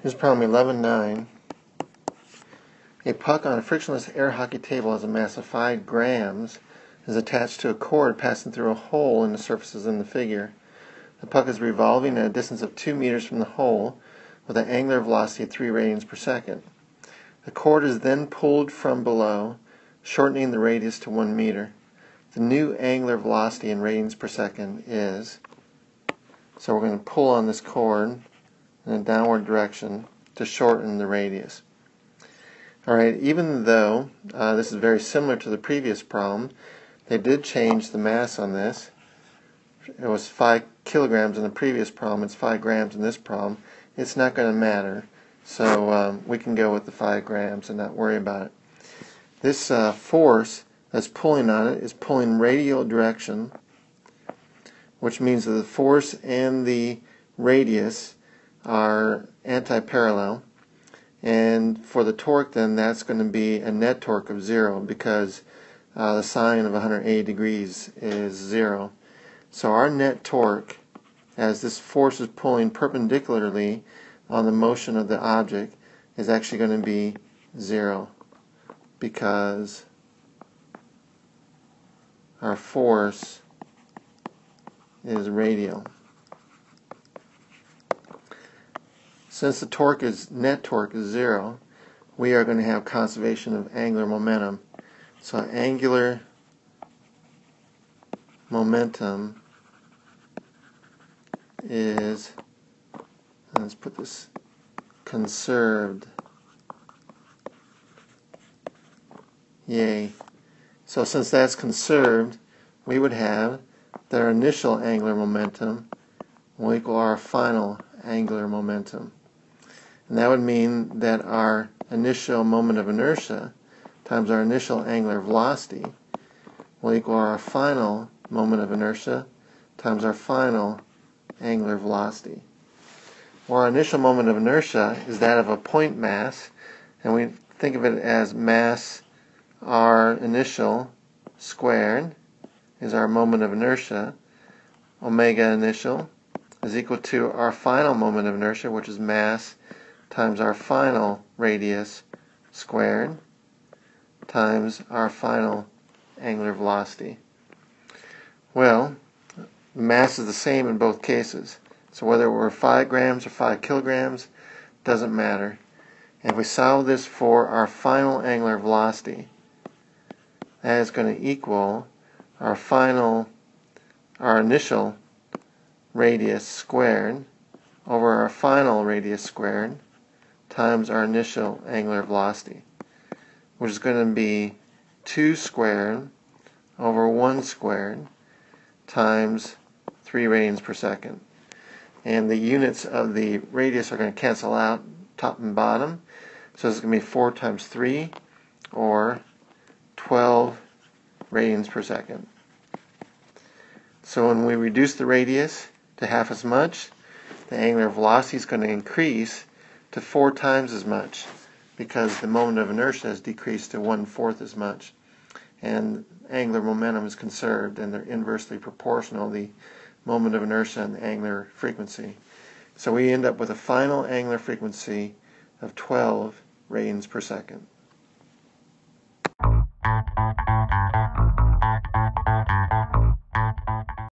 Here's problem 11.9. A puck on a frictionless air hockey table has a mass of 5 grams is attached to a cord passing through a hole in the surfaces in the figure. The puck is revolving at a distance of 2 meters from the hole with an angular velocity of 3 radians per second. The cord is then pulled from below, shortening the radius to 1 meter. The new angular velocity in radians per second is, so we're going to pull on this cord in a downward direction to shorten the radius. Alright, even though this is very similar to the previous problem, they did change the mass on this. It was 5 kilograms in the previous problem, it's 5 grams in this problem. It's not going to matter, so we can go with the 5 grams and not worry about it. This force that's pulling on it is pulling radial direction, which means that the force and the radius are anti-parallel, and for the torque then that's going to be a net torque of 0 because the sine of 180 degrees is 0. So our net torque, as this force is pulling perpendicularly on the motion of the object, is actually going to be 0 because our force is radial. Since the torque is net torque is 0, we are going to have conservation of angular momentum. So angular momentum is, let's put this, conserved. Yay. So since that's conserved, we would have that our initial angular momentum will equal our final angular momentum. And that would mean that our initial moment of inertia times our initial angular velocity will equal our final moment of inertia times our final angular velocity. Well, our initial moment of inertia is that of a point mass, and we think of it as mass r initial squared is our moment of inertia. Omega initial is equal to our final moment of inertia, which is mass times our final radius squared times our final angular velocity. Well, the mass is the same in both cases. So whether we're 5 grams or 5 kilograms, doesn't matter. And if we solve this for our final angular velocity, that is going to equal our initial radius squared over our final radius squared times our initial angular velocity, which is going to be 2 squared over 1 squared times 3 radians per second. And the units of the radius are going to cancel out top and bottom, so it's going to be 4 times 3, or 12 radians per second. So when we reduce the radius to half as much, the angular velocity is going to increase to 4 times as much because the moment of inertia has decreased to 1/4 as much, and angular momentum is conserved, and they're inversely proportional, the moment of inertia and the angular frequency. So we end up with a final angular frequency of 12 radians per second.